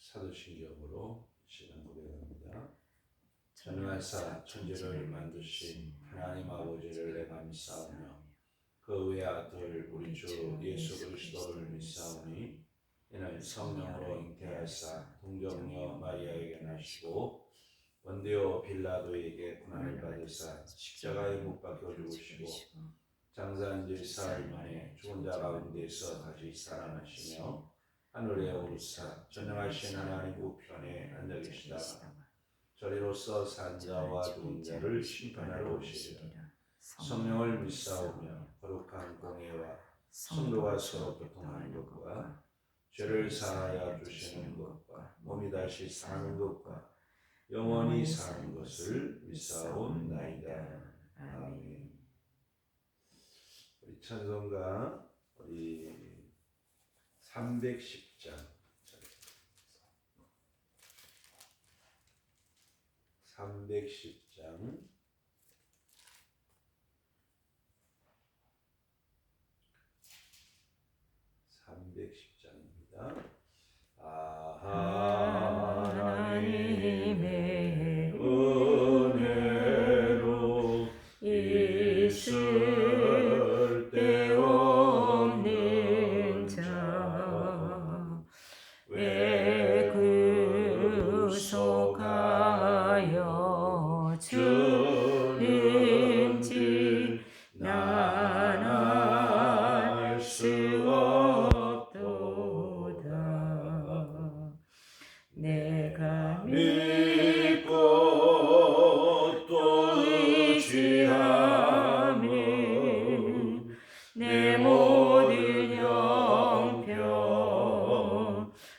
사도신경으로 시간 고백합니다. 전능하사 천지를 만드신 하나님 아버지를 내가 믿사오며 그 외의 아들 우리 주 예수 그리스도를 믿사오니 이는 성령으로 잉태하사 동정녀 마리아에게 나시고 본디오 빌라도에게 고난을 받으사 십자가에 못 박혀 죽으시고 장사한 지 사흘 만에 죽은 자 가운데서 다시 살아나시며 하늘에 오르사 전능하신 하나님 우편에 앉아 계시다가 저리로서 산자와 죽은 자를 심판하러 오시리라. 성령을 믿사오며 거룩한 공예와 성도가 서로 교통하는 것과 죄를 사하여 주시는 것과 몸이 다시 사는 것과 영원히 사는 것을 믿사옵나이다. 아멘. 우리 찬송가 우리 310장 310장 310장입니다. 하나님의 은혜로 있을 때 없는 자 왜 구속하여 주는지 난 알 수 없도다. 내가 믿고 또 의지함은 내 모든 형편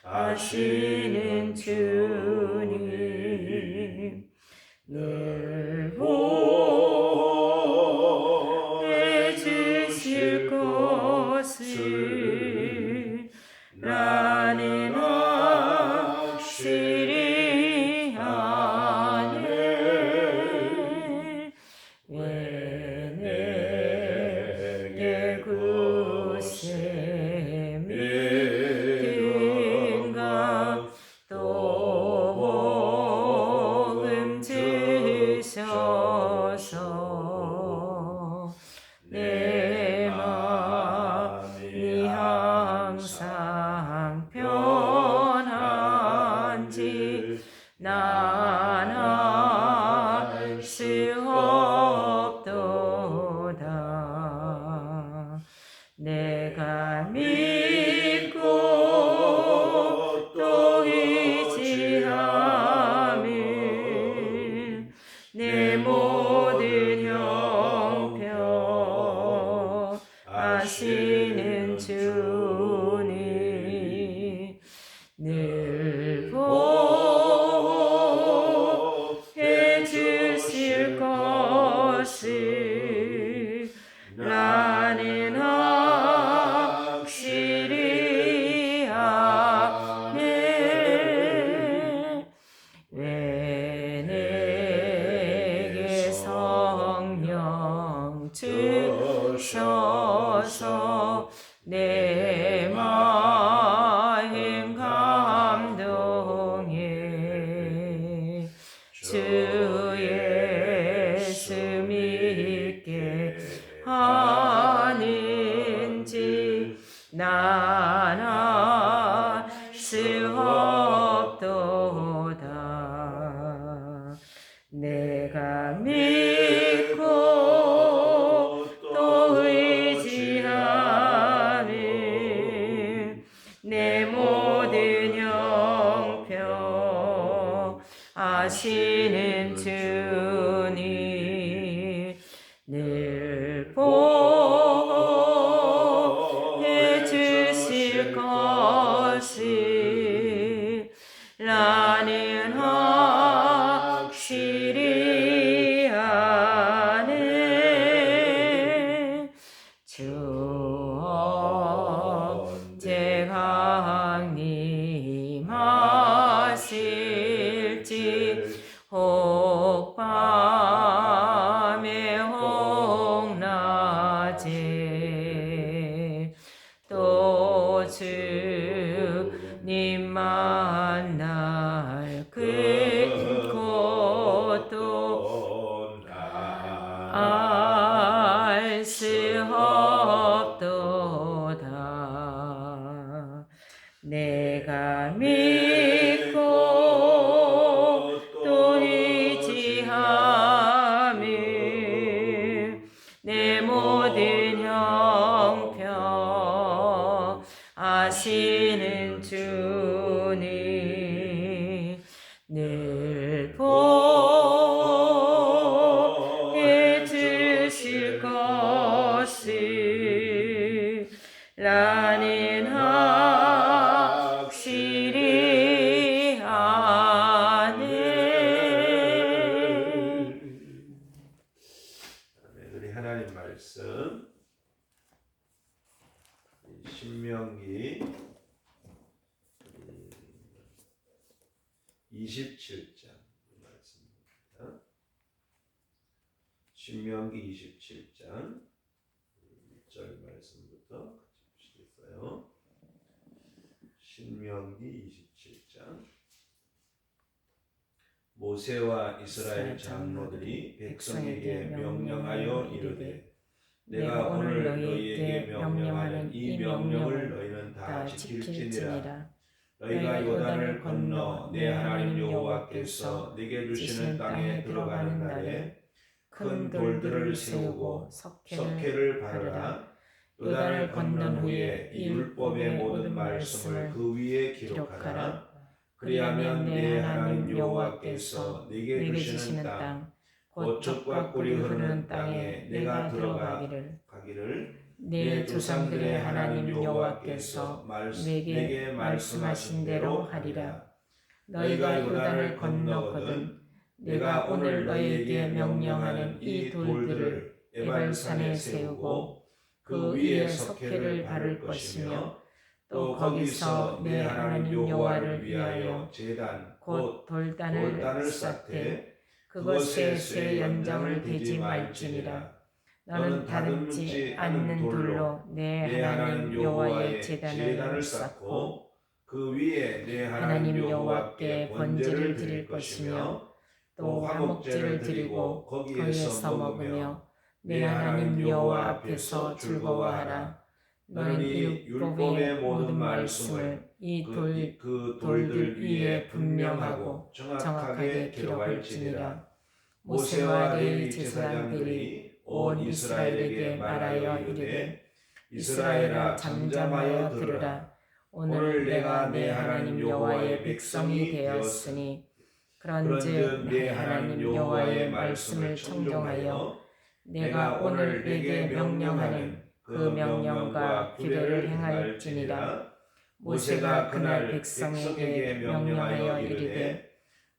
아시는 주님 늘 보해 주실 것을 나는 확실히 아네. 왜 내게 구셈이 든가 또 복음 주셔서 내 마음이 항상 편한지 난 알 수 없도다. 내가 믿고 또 의지함은 내 모든 형편 아시는 주님 늘 보해 주실 것을 나는 확실히 아네. 왜 내게 성령 주셔서 내 마음 감동해 주 예수 믿게 하는지 난 알 수 없도다. 내가 믿고 또 의지함은 내 모든 형편 아시는 주님 늘 보해 주실 것을 나는 확실히 아네. 주 언제 강림하실지 혹 밤에 혹 낮에 또 주 네 만날 그것도 알 수 없도다. 내가 믿고 또 의지하며 내 모든 형편 아시는 주님 늘 보게 주실 것을 나는 확실히 아네. 우리 하나님 말씀 신명기 27장 말씀입니다. 신명기 27장 1절 말씀부터 같이 보시겠어요? 신명기 27장. 모세와 이스라엘 장로들이 백성에게 명령하여 이르되 내가 오늘 너희에게 명령하는 이 명령을 너희는 다 지킬지니라. 너희가 요단을 건너 내 하나님 여호와께서 네게 주시는 땅에 들어가는 날에 큰 돌들을 세우고 석회를 바르라. 요단을 건넌 후에 이 율법의 모든 말씀을 그 위에 기록하라. 그리하면 내 하나님 여호와께서 네게 주시는 땅 곧 젖과 꿀이 흐르는 땅에 내가 들어가기를 내 조상들의 하나님 여호와께서 내게 말씀하신 대로 하리라. 너희가 요단을 건너거든 내가 오늘 너희에게 명령하는 이 돌들을 에발산에 세우고 그 위에 석회를 바를 것이며 또 거기서 내 하나님 여호와를 위하여 제단 곧 돌단을 쌓되 그것에 쇠 연장을 대지 말지니라. 너는 다듬지 않는 돌로 내 하나님 여호와의 제단을 쌓고 그 위에 내 하나님 여호와께 번제를 드릴 것이며 또 화목제를 드리고 거기에서 먹으며 내 하나님 여호와 앞에서 즐거워하라. 너는 이 율법의 모든 말씀을 이 돌들 위에 분명하고 정확하게 기록할지니라. 모세와 레위 제사장들이 온 이스라엘에게 말하여 이르되 이스라엘아 잠잠하여 들으라. 오늘 내가 내 하나님 여호와의 백성이 되었으니 그런즉 내 하나님 여호와의 말씀을 청종하여 내가 오늘 내게 명령하는 그 명령과 규례를 행할지니라. 모세가 그날 백성에게 명령하여 이르되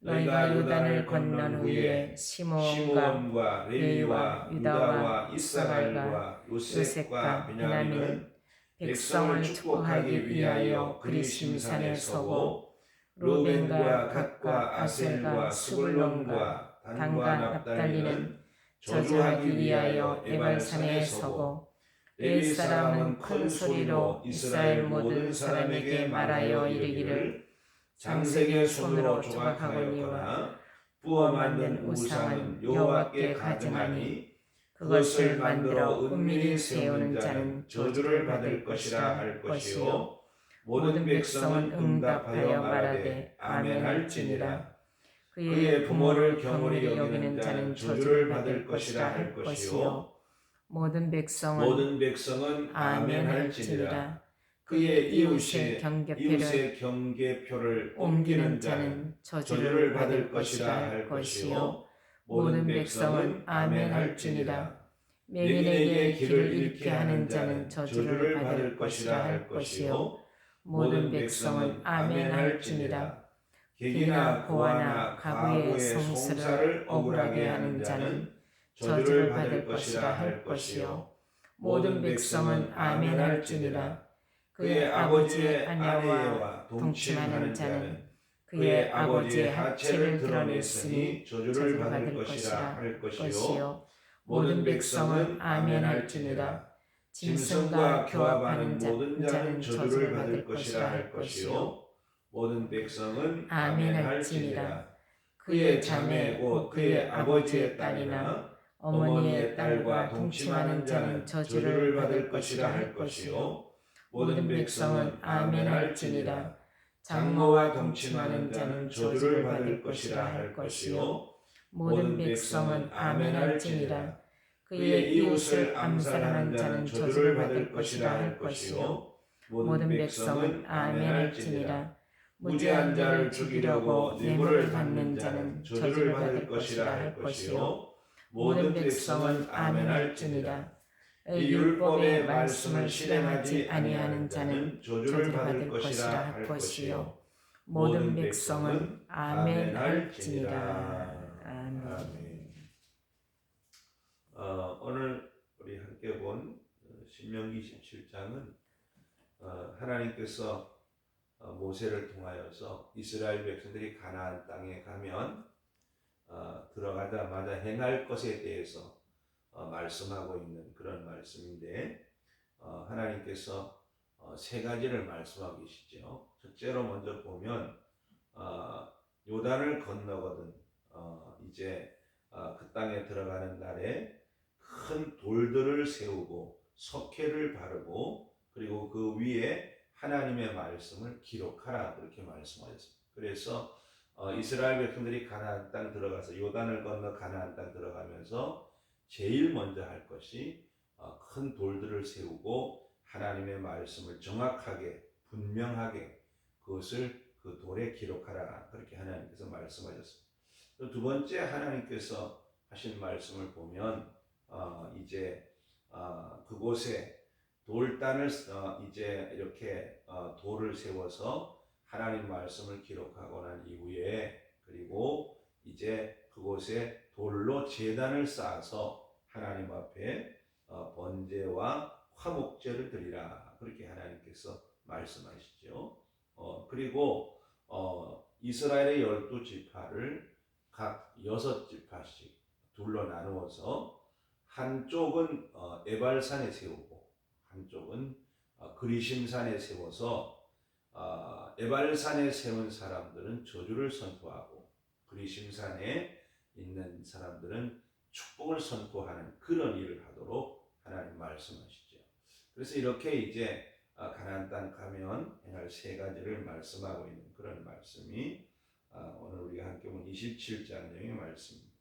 너희가 요단을 건넌 후에 시므온과 레위와 유다와 이사갈과 요셉과 베냐민은 백성을 축복하기 위하여 그리심산에 서고 루벤과 갓과 아셀과 스불론과 단과 납달리는 저주하기 위하여 에발산에 서고 레위 사람은 큰 소리로 이스라엘 모든 사람에게 말하여 이르기를 장색의 손으로 조각하거니와 부어 만든 우상은 여호와께 가증하니 그것을 만들어 은밀히 세우는 자는 저주를 받을 것이라 할 것이요 모든 백성은 응답하여 말하되 아멘 할지니라. 그의 부모를 경홀히 여기는 자는 저주를 받을 것이라 할 것이요 모든 백성은 아멘 할지니라. 그의 이웃의 경계표를 옮기는 자는 저주를 받을 것이라 할 것이요 모든 백성은 아멘 할지니라. 맹인에게 길을 잃게 하는 자는 저주를 받을 것이라 할 것이요 모든 백성은 아멘 할지니라. 객이나 고아나 가부의 성스를 억울하게 하는 자는 저주를 받을 것이라 할 것이요 모든 백성은 아멘 할지니라. 그의 아버지의 아내와 동침하는 자는 그의 아버지의 하체를 드러냈으니 저주를 받을 것이라 할 것이요 모든 백성은 아멘 할지니라. 짐승과 교합하는 모든 자는 저주를 받을 것이라 할 것이요 모든 백성은 아멘할지니라. 그의 자매 곧 그의 아버지의 딸이나 어머니의 딸과 동침하는 자는 저주를 받을 것이라 할 것이요 모든 백성은 아멘할지니라. 장모와 동침하는 자는 저주를 받을 것이라 할 것이요 모든 백성은 아멘할지니라. 그의 이웃을 암살하는 자는 저주를 받을 것이라 할 것이요 모든 백성은 아멘할지니라. 무죄한 자를 죽이려고 뇌물을 받는 자는 저주를 받을 것이라 할 것이요 모든 백성은 아멘할지니라. 이 율법의 말씀을 실행하지 아니하는 자는 저주를 받을 것이라 할 것이요 모든 백성은 아멘할지니라. 아멘. 오늘 우리 함께 본 신명기 27장은 하나님께서 모세를 통하여서 이스라엘 백성들이 가나안 땅에 가면 들어가자마자 행할 것에 대해서 말씀하고 있는 그런 말씀인데 하나님께서 세 가지를 말씀하고 계시죠. 첫째로 먼저 보면 요단을 건너거든 이제 그 땅에 들어가는 날에 큰 돌들을 세우고 석회를 바르고 그리고 그 위에 하나님의 말씀을 기록하라 그렇게 말씀하셨습니다. 그래서 이스라엘 백성들이 가나안 땅 들어가서 요단을 건너 가나안 땅 들어가면서 제일 먼저 할 것이 큰 돌들을 세우고 하나님의 말씀을 정확하게 분명하게 그것을 그 돌에 기록하라 그렇게 하나님께서 말씀하셨습니다. 또 두 번째 하나님께서 하신 말씀을 보면 이제 그곳에 돌단을 이제 이렇게 돌을 세워서 하나님 말씀을 기록하고 난 이후에 그리고 이제 그곳에 돌로 제단을 쌓아서 하나님 앞에 번제와 화목제를 드리라 그렇게 하나님께서 말씀하시죠. 그리고 이스라엘의 12지파를 각 6지파씩 둘로 나누어서 한쪽은 에발산에 세우고 한쪽은 그리심산에 세워서 에발산에 세운 사람들은 저주를 선포하고 그리심산에 있는 사람들은 축복을 선포하는 그런 일을 하도록 하나님 말씀하시죠. 그래서 이렇게 이제 가나안 땅 가면 행할 세 가지를 말씀하고 있는 그런 말씀이 오늘 우리가 함께 본 27장 내용의 말씀입니다.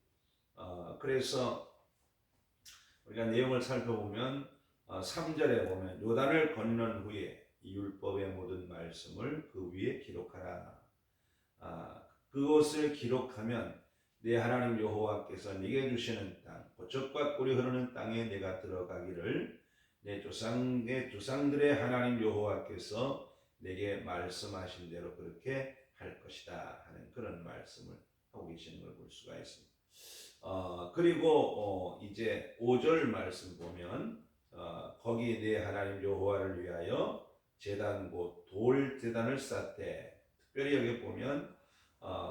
그래서 우리가 내용을 살펴보면 3절에 보면 요단을 건넌 후에 이 율법의 모든 말씀을 그 위에 기록하라. 그것을 기록하면 내 하나님 여호와께서 네게 주시는 땅, 보석과 꿀이 흐르는 땅에 내가 들어가기를 내 조상들의 하나님 여호와께서 내게 말씀하신 대로 그렇게 할 것이다 하는 그런 말씀을 하고 계시는 걸 볼 수가 있습니다. 그리고 이제 5절 말씀 보면 거기 내 하나님 여호와를 위하여 제단 곧 돌 제단을 쌓되 특별히 여기 보면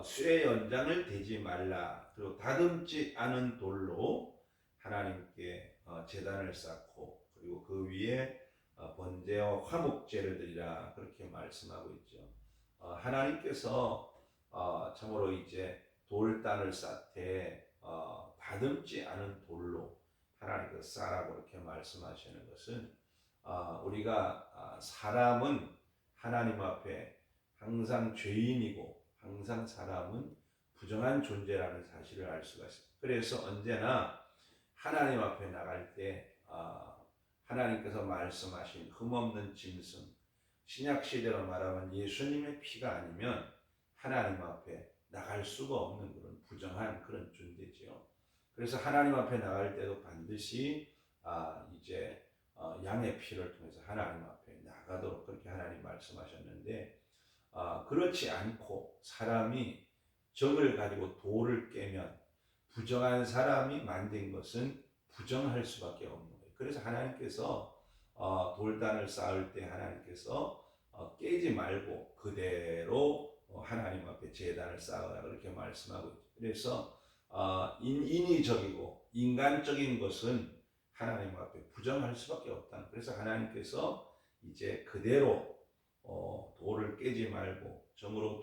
쇠 연장을 대지 말라 그리고 다듬지 않은 돌로 하나님께 제단을 쌓고 그리고 그 위에 번제와 화목제를 드리라 그렇게 말씀하고 있죠. 하나님께서 참으로 이제 돌단을 쌓되 다듬지 않은 돌로 하나님께서 쌓으라고 이렇게 말씀하시는 것은 우리가 사람은 하나님 앞에 항상 죄인이고 항상 사람은 부정한 존재라는 사실을 알 수가 있습니다. 그래서 언제나 하나님 앞에 나갈 때 하나님께서 말씀하신 흠없는 짐승 신약 시대로 말하면 예수님의 피가 아니면 하나님 앞에 나갈 수가 없는 그런 부정한 그런 존재지요. 그래서 하나님 앞에 나갈 때도 반드시 이제 양의 피를 통해서 하나님 앞에 나가도록 그렇게 하나님 말씀하셨는데 그렇지 않고 사람이 정을 가지고 돌을 깨면 부정한 사람이 만든 것은 부정할 수밖에 없는 거예요. 그래서 하나님께서 돌단을 쌓을 때 하나님께서 깨지 말고 그대로 하나님 앞에 제단을 쌓으라 그렇게 말씀하고 있죠. 그래서 인위적이고 인간적인 것은 하나님 앞에 부정할 수밖에 없다. 그래서 하나님께서 이제 그대로 돌을 깨지 말고 정으로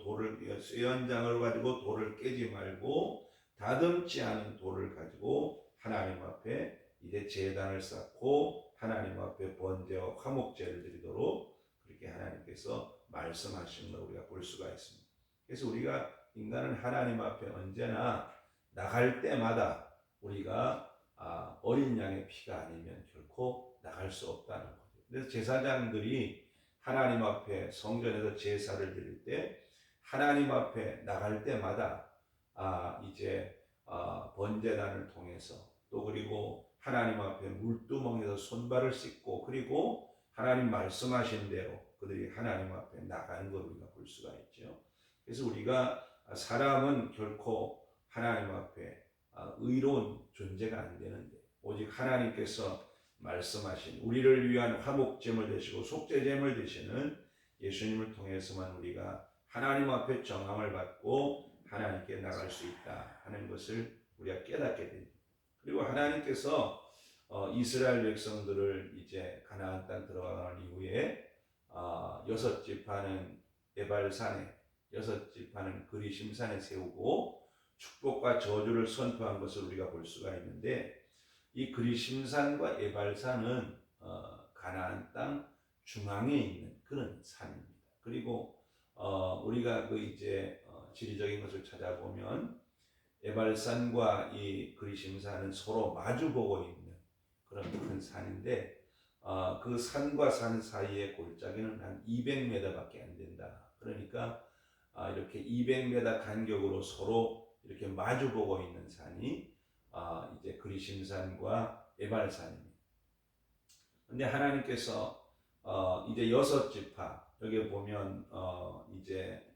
쇠연장을 가지고 돌을 깨지 말고 다듬지 않은 돌을 가지고 하나님 앞에 이제 제단을 쌓고 하나님 앞에 번제와 화목제를 드리도록 그렇게 하나님께서 말씀하시는 걸 우리가 볼 수가 있습니다. 그래서 우리가 인간은 하나님 앞에 언제나 나갈 때마다 우리가 어린 양의 피가 아니면 결코 나갈 수 없다는 거죠. 그래서 제사장들이 하나님 앞에 성전에서 제사를 드릴 때 하나님 앞에 나갈 때마다 이제 번제단을 통해서 또 그리고 하나님 앞에 물두멍에서 손발을 씻고 그리고 하나님 말씀하신 대로 그들이 하나님 앞에 나가는 걸 우리가 볼 수가 있죠. 그래서 우리가 사람은 결코 하나님 앞에 의로운 존재가 안 되는데 오직 하나님께서 말씀하신 우리를 위한 화목제물 되시고 속죄제물 되시는 예수님을 통해서만 우리가 하나님 앞에 정함을 받고 하나님께 나갈 수 있다 하는 것을 우리가 깨닫게 됩니다. 그리고 하나님께서 이스라엘 백성들을 이제 가나안 땅 들어가는 이후에 6지파는 에발산에 6지파는 그리심산에 세우고 축복과 저주를 선포한 것을 우리가 볼 수가 있는데 이 그리심산과 에발산은 가나안 땅 중앙에 있는 그런 산입니다. 그리고 우리가 그 이제 지리적인 것을 찾아보면 에발산과 이 그리심산은 서로 마주보고 있는 그런 큰 산인데 그 산과 산 사이의 골짜기는 한 200m밖에 안 된다. 그러니까 이렇게 200m 간격으로 서로 이렇게 마주보고 있는 산이 이제 그리심산과 에발산입니다. 근데 하나님께서 이제 6지파 여기 보면 이제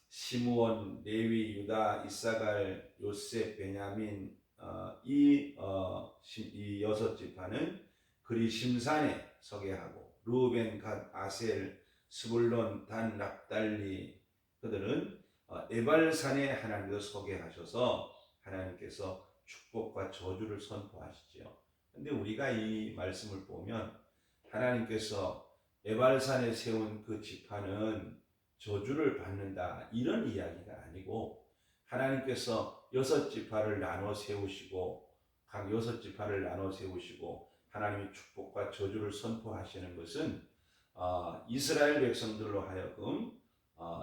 시므온, 레위, 유다, 이사갈, 요셉, 베냐민 이 6지파는 그리심산에 서게 하고 르우벤, 갓, 아셀, 스불론, 단, 납달리 그들은 에발산에 하나님께서 서게 하셔서 하나님께서 축복과 저주를 선포하시지요. 근데 우리가 이 말씀을 보면 하나님께서 에발산에 세운 그 지파는 저주를 받는다 이런 이야기가 아니고 하나님께서 6지파를 나눠 세우시고 각 6지파를 나눠 세우시고 하나님의 축복과 저주를 선포하시는 것은 이스라엘 백성들로 하여금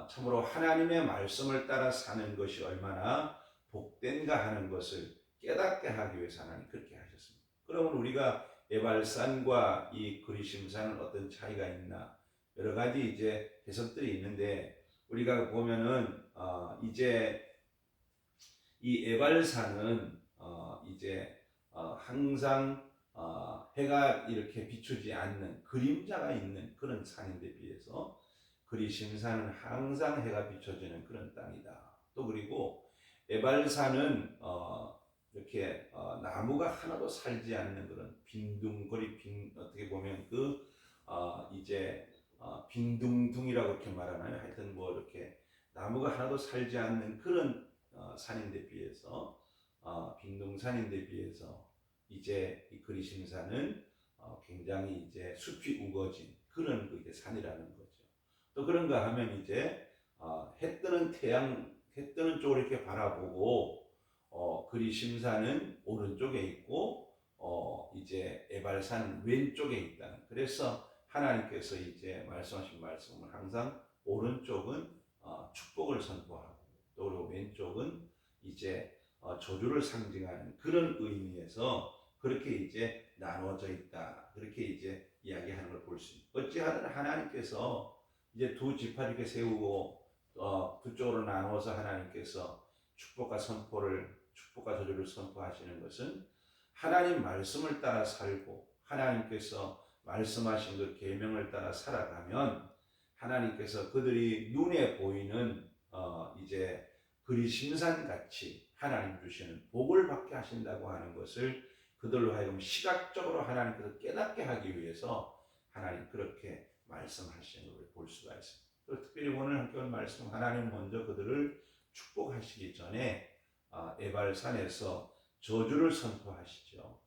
참으로 하나님의 말씀을 따라 사는 것이 얼마나 복된가 하는 것을 깨닫게 하기 위해서 하나님 그렇게 하셨습니다. 그러면 우리가 에발산과 이 그리심산은 어떤 차이가 있나? 여러 가지 이제 해석들이 있는데 우리가 보면은 이제 이 에발산은 이제 항상 해가 이렇게 비추지 않는 그림자가 있는 그런 산인데 비해서 그리심산은 항상 해가 비춰지는 그런 땅이다. 또 그리고 에발산은 이렇게 나무가 하나도 살지 않는 그런 빈둥거리 어떻게 보면 이제 빈둥둥이라고 이렇게 말하나요? 하여튼 뭐 이렇게 나무가 하나도 살지 않는 그런 산인데 비해서 빈둥산인데 비해서 이제 이 그리심산은 굉장히 이제 숲이 우거진 그런 그 이제 산이라는 거죠. 또 그런가 하면 이제 해 뜨는 쪽을 이렇게 바라보고 그리심산은 오른쪽에 있고 이제 에발산은 왼쪽에 있다는. 그래서 하나님께서 이제 말씀하신 말씀은 항상 오른쪽은 축복을 선포하고 또 그리고 왼쪽은 이제 저주를 상징하는 그런 의미에서 그렇게 이제 나눠져 있다. 그렇게 이제 이야기하는 걸 볼 수 있습니다. 어찌하든 하나님께서 이제 두 지파 이렇게 세우고 두 쪽으로 나누어서 하나님께서 축복과 저주를 선포하시는 것은 하나님 말씀을 따라 살고 하나님께서 말씀하신 그 계명을 따라 살아가면 하나님께서 그들이 눈에 보이는 이제 그리심산 같이 하나님 주시는 복을 받게 하신다고 하는 것을 그들로 하여금 시각적으로 하나님께서 깨닫게 하기 위해서 하나님 그렇게 말씀하시는 것을 볼 수가 있습니다. 특별히 오늘 함께 온 말씀 하나님 먼저 그들을 축복하시기 전에 에발산에서 저주를 선포하시죠.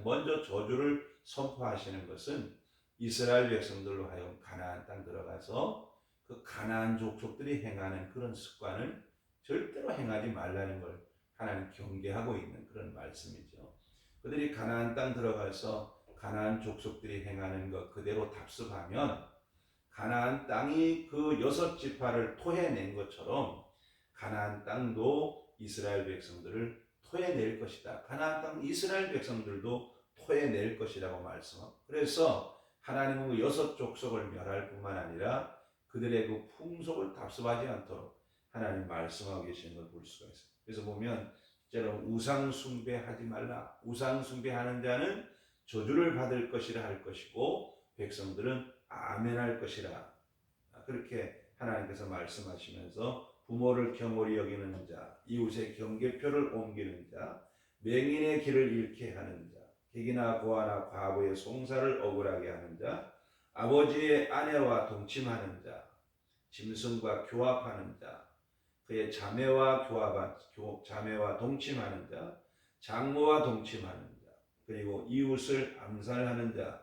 먼저 저주를 선포하시는 것은 이스라엘 백성들로 하여금 가나안 땅 들어가서 그 가나안 족속들이 행하는 그런 습관을 절대로 행하지 말라는 걸 하나님 경계하고 있는 그런 말씀이죠. 그들이 가나안 땅 들어가서 가나안 족속들이 행하는 것 그대로 답습하면 가나안 땅이 그 6지파를 토해낸 것처럼 가나안 땅도 이스라엘 백성들을 토해낼 것이다. 가나안 땅 이스라엘 백성들도 토해낼 것이라고 말씀하고, 그래서 하나님은 그 6족속을 멸할 뿐만 아니라 그들의 그 풍속을 답습하지 않도록 하나님 말씀하고 계시는 걸 볼 수가 있어요. 그래서 보면 여러분, 우상 숭배하지 말라. 우상 숭배하는 자는 저주를 받을 것이라 할 것이고 백성들은 아멘할 것이라. 그렇게 하나님께서 말씀하시면서 부모를 경홀히 여기는 자, 이웃의 경계표를 옮기는 자, 맹인의 길을 잃게 하는 자, 객이나 고아나 과부의 송사를 억울하게 하는 자, 아버지의 아내와 동침하는 자, 짐승과 교합하는 자, 그의 자매와 동침하는 자, 장모와 동침하는 자, 그리고 이웃을 암살하는 자,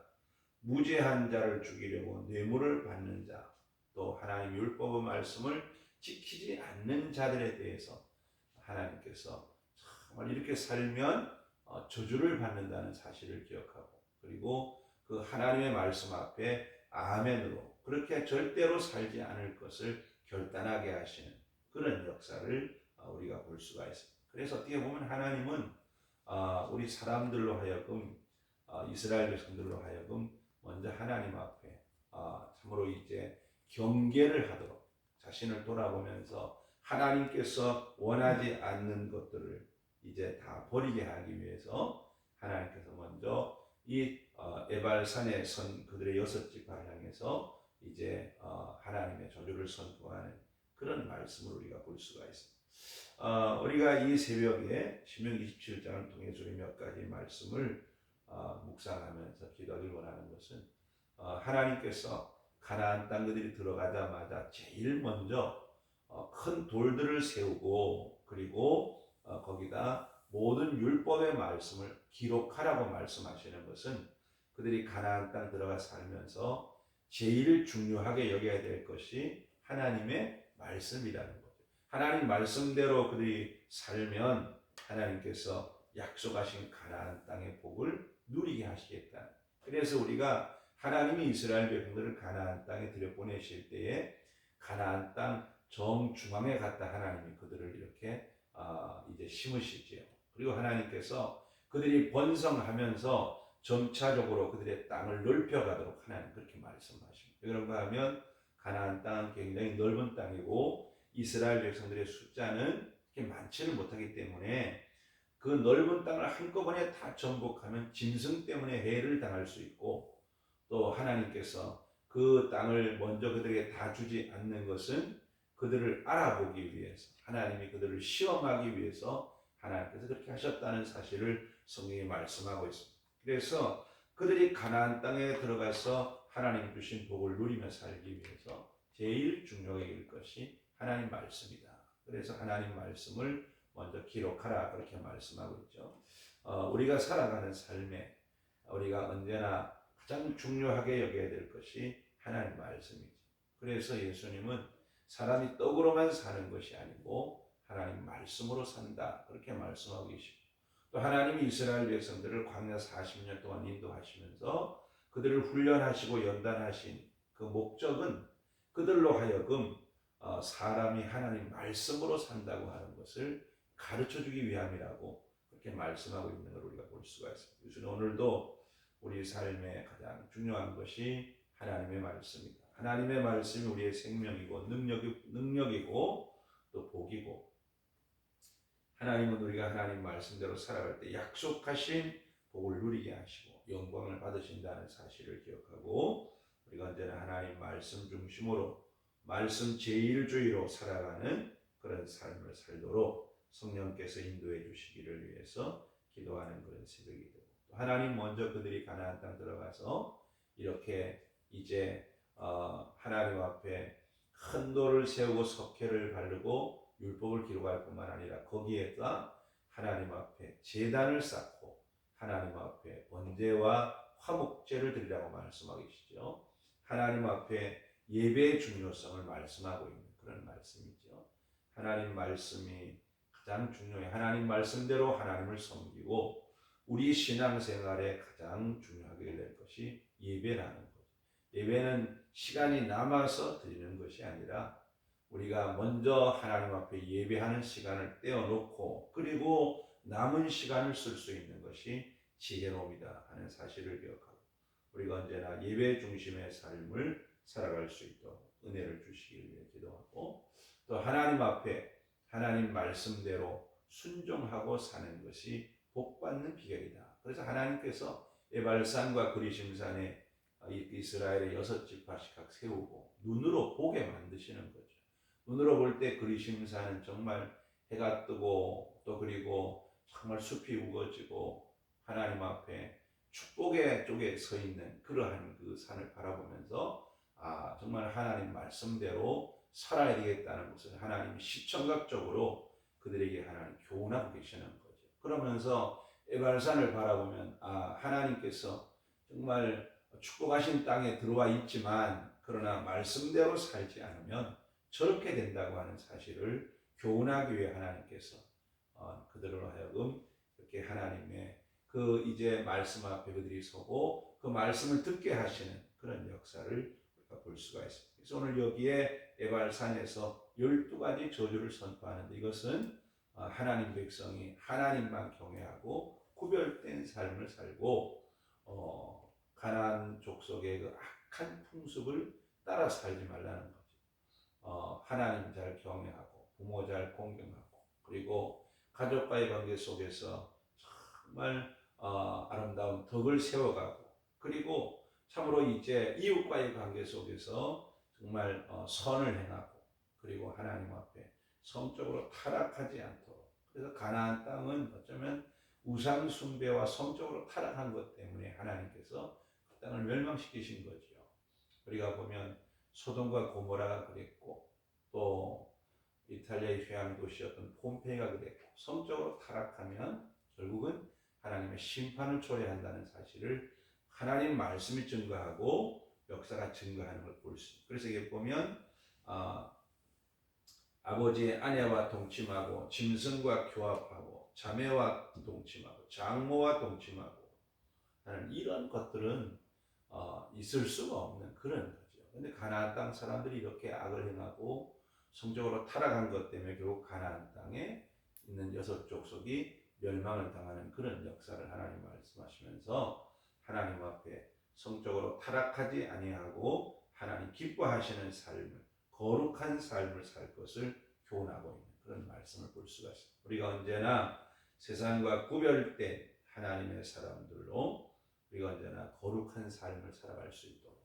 무죄한 자를 죽이려고 뇌물을 받는 자, 또 하나님 율법의 말씀을 지키지 않는 자들에 대해서 하나님께서 정말 이렇게 살면 저주를 받는다는 사실을 기억하고, 그리고 그 하나님의 말씀 앞에 아멘으로 그렇게 절대로 살지 않을 것을 결단하게 하시는 그런 역사를 우리가 볼 수가 있습니다. 그래서 어떻게 보면 하나님은 우리 사람들로 하여금 이스라엘 백성들로 하여금 먼저 하나님 앞에 참으로 이제 경계를 하도록 자신을 돌아보면서 하나님께서 원하지 않는 것들을 이제 다 버리게 하기 위해서 하나님께서 먼저 이 에발산에 선 그들의 6지파를 향해서 이제 하나님의 저주를 선포하는 그런 말씀을 우리가 볼 수가 있습니다. 우리가 이 새벽에 신명기 27장을 통해서 몇 가지 말씀을 묵상하면서 기도하길 원하는 것은 하나님께서 가나안 땅 그들이 들어가자마자 제일 먼저 큰 돌들을 세우고, 그리고 거기다 모든 율법의 말씀을 기록하라고 말씀하시는 것은 그들이 가나안 땅 들어가 살면서 제일 중요하게 여겨야 될 것이 하나님의 말씀이라는 거죠. 하나님 말씀대로 그들이 살면 하나님께서 약속하신 가나안 땅의 복을 누리게 하시겠다. 그래서 우리가 하나님이 이스라엘 백성들을 가나안 땅에 들여보내실 때에 가나안 땅 정중앙에 갔다 하나님이 그들을 이렇게 이제 심으시지요. 그리고 하나님께서 그들이 번성하면서 점차적으로 그들의 땅을 넓혀가도록 하나님 그렇게 말씀하십니다. 왜 그런가 하면 가나안 땅은 굉장히 넓은 땅이고 이스라엘 백성들의 숫자는 그렇게 많지는 못하기 때문에 그 넓은 땅을 한꺼번에 다 정복하면 짐승 때문에 해를 당할 수 있고, 또 하나님께서 그 땅을 먼저 그들에게 다 주지 않는 것은 그들을 알아보기 위해서, 하나님이 그들을 시험하기 위해서 하나님께서 그렇게 하셨다는 사실을 성경이 말씀하고 있습니다. 그래서 그들이 가나안 땅에 들어가서 하나님 주신 복을 누리며 살기 위해서 제일 중요하게 일 것이 하나님 말씀이다. 그래서 하나님 말씀을 먼저 기록하라 그렇게 말씀하고 있죠. 우리가 살아가는 삶에 우리가 언제나 가장 중요하게 여겨야 될 것이 하나님 말씀이죠. 그래서 예수님은 사람이 떡으로만 사는 것이 아니고 하나님 말씀으로 산다 그렇게 말씀하고 계시고, 또 하나님이 이스라엘 백성들을 광야 40년 동안 인도하시면서 그들을 훈련하시고 연단하신 그 목적은 그들로 하여금 사람이 하나님 말씀으로 산다고 하는 것을 가르쳐주기 위함이라고 그렇게 말씀하고 있는 걸 우리가 볼 수가 있습니다. 그래서 오늘도 우리 삶에 가장 중요한 것이 하나님의 말씀입니다. 하나님의 말씀이 우리의 생명이고 능력이고 또 복이고, 하나님은 우리가 하나님 말씀대로 살아갈 때 약속하신 복을 누리게 하시고 영광을 받으신다는 사실을 기억하고, 우리가 언제나 하나님 말씀 중심으로 말씀 제일주의로 살아가는 그런 삶을 살도록 성령께서 인도해 주시기를 위해서 기도하는 그런 새벽이 되고, 또 하나님 먼저 그들이 가나안 땅 들어가서 이렇게 이제 하나님 앞에 큰 돌을 세우고 석회를 바르고 율법을 기록할 뿐만 아니라 거기에다 하나님 앞에 제단을 쌓고 하나님 앞에 번제와 화목제를 드리라고 말씀하고 계시죠. 하나님 앞에 예배의 중요성을 말씀하고 있는 그런 말씀이죠. 하나님 말씀이 가장 중요해요. 하나님 말씀대로 하나님을 섬기고 우리 신앙생활에 가장 중요하게 될 것이 예배라는 거죠. 예배는 시간이 남아서 드리는 것이 아니라 우리가 먼저 하나님 앞에 예배하는 시간을 떼어놓고 그리고 남은 시간을 쓸 수 있는 것이 지혜로움이다 하는 사실을 기억하고 우리가 언제나 예배 중심의 삶을 살아갈 수 있도록 은혜를 주시길 위해 기도하고 또 하나님 앞에 하나님 말씀대로 순종하고 사는 것이 복받는 비결이다. 그래서 하나님께서 에발산과 그리심산에 이스라엘의 6지파씩 각 세우고 눈으로 보게 만드시는 거죠. 눈으로 볼 때 그리심산은 정말 해가 뜨고 또 그리고 정말 숲이 우거지고 하나님 앞에 축복의 쪽에 서 있는 그러한 그 산을 바라보면서 정말 하나님 말씀대로 살아야 되겠다는 것을 하나님이 시청각적으로 그들에게 하나님 교훈하고 계시는 거죠. 그러면서 에발산을 바라보면 하나님께서 정말 축복하신 땅에 들어와 있지만 그러나 말씀대로 살지 않으면 저렇게 된다고 하는 사실을 교훈하기 위해 하나님께서 그들로 하여금 이렇게 하나님의 그 이제 말씀 앞에 그들이 서고 그 말씀을 듣게 하시는 그런 역사를 우리가 볼 수가 있습니다. 그래서 오늘 여기에 에발산에서 12가지 저주를 선포하는데 이것은 하나님 백성이 하나님만 경외하고 구별된 삶을 살고 가나안 족속의 그 악한 풍습을 따라 살지 말라는 거죠. 하나님 잘 경외하고 부모 잘 공경하고 그리고 가족과의 관계 속에서 정말 아름다운 덕을 세워가고 그리고 참으로 이제 이웃과의 관계 속에서 정말 선을 행하고 그리고 하나님 앞에 성적으로 타락하지 않도록 그래서 가나안 땅은 어쩌면 우상 숭배와 성적으로 타락한 것 때문에 하나님께서 그 땅을 멸망시키신 거죠. 우리가 보면 소돔과 고모라가 그랬고 또 이탈리아의 휴양 도시였던 폼페이가 그랬고 성적으로 타락하면 결국은 하나님의 심판을 초래한다는 사실을 하나님 말씀이 증거하고 역사가 증거하는 걸 볼 수 있습니다. 그래서 이게 보면 아버지의 아내와 동침하고 짐승과 교합하고 자매와 동침하고 장모와 동침하고 하는 이런 것들은 있을 수가 없는 그런 거죠. 근데 가나안 땅 사람들이 이렇게 악을 행하고 성적으로 타락한 것 때문에 결국 가나안 땅에 있는 6족속이 멸망을 당하는 그런 역사를 하나님 말씀하시면서 하나님 앞에 성적으로 타락하지 아니하고 하나님 기뻐하시는 삶을 거룩한 삶을 살 것을 교훈하고 있는 그런 말씀을 볼 수가 있습니다. 우리가 언제나 세상과 구별된 하나님의 사람들로 우리가 언제나 거룩한 삶을 살아갈 수 있도록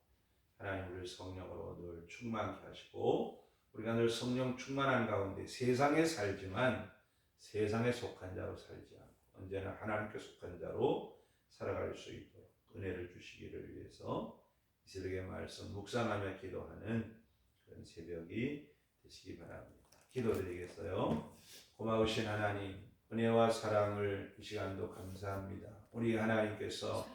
하나님 우리를 성령으로 늘 충만케 하시고 우리가 늘 성령 충만한 가운데 세상에 살지만 세상에 속한 자로 살지 않고 언제나 하나님께 속한 자로 살아갈 수 있도록 은혜를 주시기를 위해서 이 새벽의 말씀 묵상하며 기도하는 그런 새벽이 되시기 바랍니다. 기도드리겠어요. 고마우신 하나님 은혜와 사랑을 이 시간도 감사합니다. 우리 하나님께서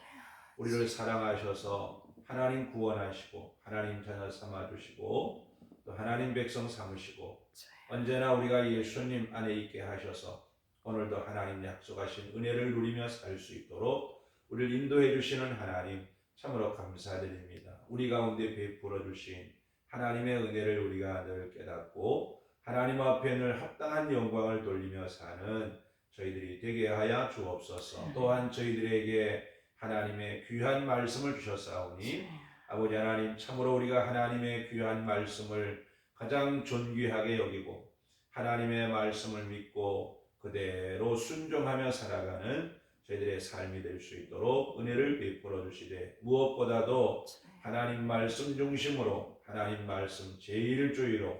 우리를 사랑하셔서 하나님 구원하시고 하나님 자녀 삼아주시고 또 하나님 백성 삼으시고 언제나 우리가 예수님 안에 있게 하셔서 오늘도 하나님 약속하신 은혜를 누리며 살 수 있도록 우리를 인도해 주시는 하나님 참으로 감사드립니다. 우리 가운데 베풀어 주신 하나님의 은혜를 우리가 늘 깨닫고 하나님 앞에 늘 합당한 영광을 돌리며 사는 저희들이 되게 하여 주옵소서. 또한 저희들에게 하나님의 귀한 말씀을 주셨사오니 아버지 하나님 참으로 우리가 하나님의 귀한 말씀을 가장 존귀하게 여기고 하나님의 말씀을 믿고 그대로 순종하며 살아가는 저희들의 삶이 될 수 있도록 은혜를 베풀어 주시되 무엇보다도 하나님 말씀 중심으로 하나님 말씀 제1주의로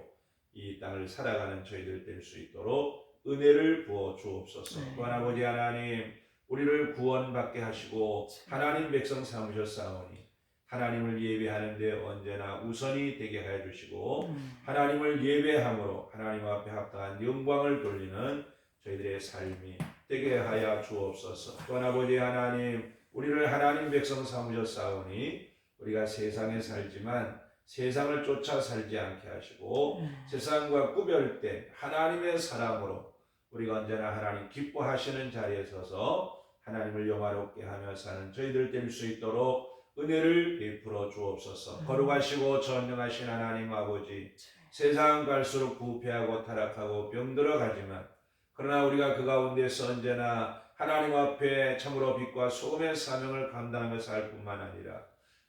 이 땅을 살아가는 저희들 될 수 있도록 은혜를 부어 주옵소서. 또한 아버지 하나님 우리를 구원받게 하시고 하나님 백성 삼으셨사오니 하나님을 예배하는 데 언제나 우선이 되게 하여 주시고 하나님을 예배함으로 하나님 앞에 합당한 영광을 돌리는 저희들의 삶이 되게 하여 주옵소서. 또한 아버지 하나님 우리를 하나님 백성 삼으셨사오니 우리가 세상에 살지만 세상을 쫓아 살지 않게 하시고 세상과 구별된 하나님의 사람으로 우리가 언제나 하나님 기뻐하시는 자리에 서서 하나님을 영화롭게 하며 사는 저희들 될 수 있도록 은혜를 베풀어 주옵소서. 거룩하시고 전능하신 하나님 아버지, 세상 갈수록 부패하고 타락하고 병들어 가지만 그러나 우리가 그 가운데서 언제나 하나님 앞에 참으로 빛과 소금의 사명을 감당하며 살 뿐만 아니라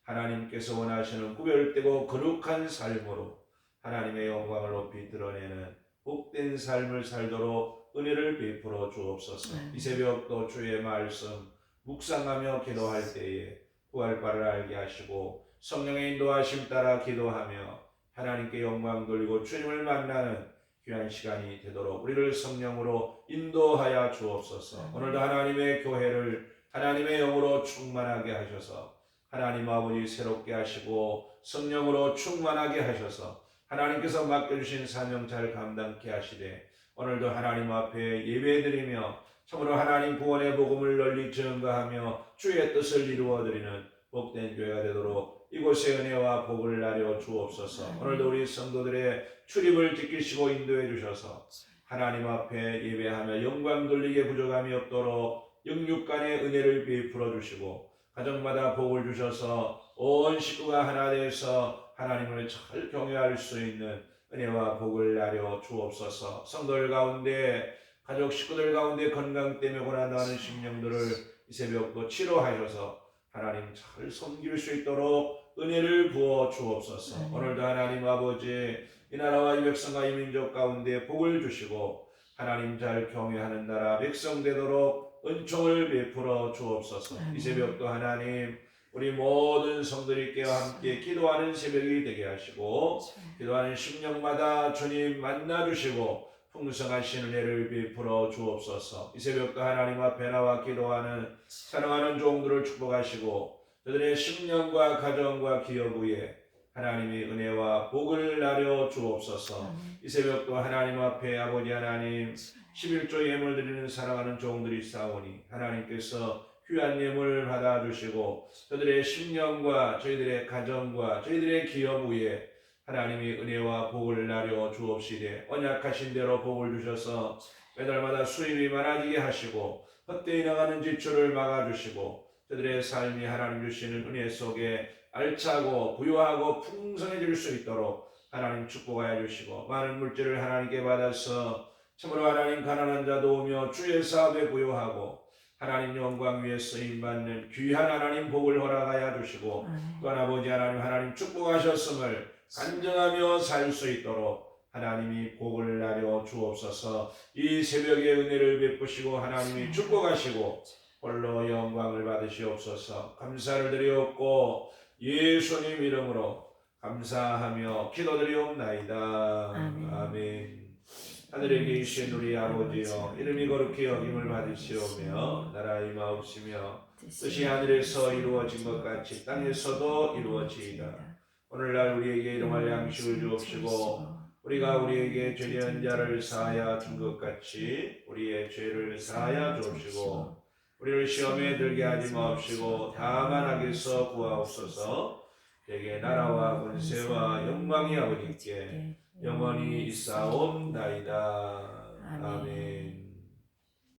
하나님께서 원하시는 구별되고 거룩한 삶으로 하나님의 영광을 높이 드러내는 복된 삶을 살도록 은혜를 베풀어 주옵소서. 이 새벽도 주의 말씀 묵상하며 기도할 때에 부활바를 알게 하시고 성령의 인도하심 따라 기도하며 하나님께 영광 돌리고 주님을 만나는 귀한 시간이 되도록 우리를 성령으로 인도하여 주옵소서. 오늘도 하나님의 교회를 하나님의 영으로 충만하게 하셔서 하나님 아버지 새롭게 하시고 성령으로 충만하게 하셔서 하나님께서 맡겨주신 사명 잘 감당케 하시되 오늘도 하나님 앞에 예배드리며 참으로 하나님 구원의 복음을 널리 증거하며 주의 뜻을 이루어드리는 복된 교회가 되도록 이곳에 은혜와 복을 나려 주옵소서. 오늘도 우리 성도들의 출입을 지키시고 인도해 주셔서 하나님 앞에 예배하며 영광 돌리게 부족함이 없도록 영육간의 은혜를 베풀어 주시고 가정마다 복을 주셔서 온 식구가 하나 되어서 하나님을 잘 경외할 수 있는 은혜와 복을 나려 주옵소서. 성도들 가운데 가족 식구들 가운데 건강 때문에 고난당하는 심령들을 이 새벽도 치료하셔서 하나님 잘 섬길 수 있도록 은혜를 부어 주옵소서. 오늘도 하나님 아버지 이 나라와 이 백성과 이 민족 가운데 복을 주시고 하나님 잘 경외하는 나라 백성 되도록 은총을 베풀어 주옵소서. 이 새벽도 하나님 우리 모든 성도들께와 함께 기도하는 새벽이 되게 하시고 기도하는 심령마다 주님 만나주시고 풍성하신 은혜를 베풀어 주옵소서. 이 새벽도 하나님 앞에 나와 기도하는 사랑하는 종들을 축복하시고 그들의 심령과 가정과 기업 위에 하나님의 은혜와 복을 나려 주옵소서. 이 새벽도 하나님 앞에 아버지 하나님 11조 예물 드리는 사랑하는 종들이 싸우니 하나님께서 귀한 예물을 받아주시고 저들의 심령과 저희들의 가정과 저희들의 기업 위에 하나님의 은혜와 복을 나려 주옵시되 언약하신 대로 복을 주셔서 매달마다 수입이 많아지게 하시고 헛되이 나가는 지출을 막아주시고 저들의 삶이 하나님 주시는 은혜 속에 알차고 부유하고 풍성해질 수 있도록 하나님 축복하여 주시고 많은 물질을 하나님께 받아서 참으로 하나님 가난한 자 도우며 주의 사업에 부유하고 하나님 영광 위에 쓰임받는 귀한 하나님 복을 허락하여 주시고 또한 아버지 하나님 축복하셨음을 간증하며 살 수 있도록 하나님이 복을 나려 주옵소서. 이 새벽에 은혜를 베푸시고 하나님이 축복하시고 홀로 영광을 받으시옵소서. 감사를 드리옵고 예수님 이름으로 감사하며 기도드리옵나이다. 아멘. 하늘에 계신 우리 아버지여 이름이 거룩히 여김을 받으시오며 나라 임하옵시며 뜻이 하늘에서 이루어진 것 같이 땅에서도 이루어지이다. 오늘날 우리에게 일용할 양식을 주옵시고 우리가 우리에게 죄지은 자를 사하여 준 것 같이 우리의 죄를 사하여 주옵시고 우리를 시험에 들게 하지 마옵시고 다만 악에서 구하옵소서. 대개 나라와 권세와 영광이 아버지께 영원히 있사옵나이다. 아멘.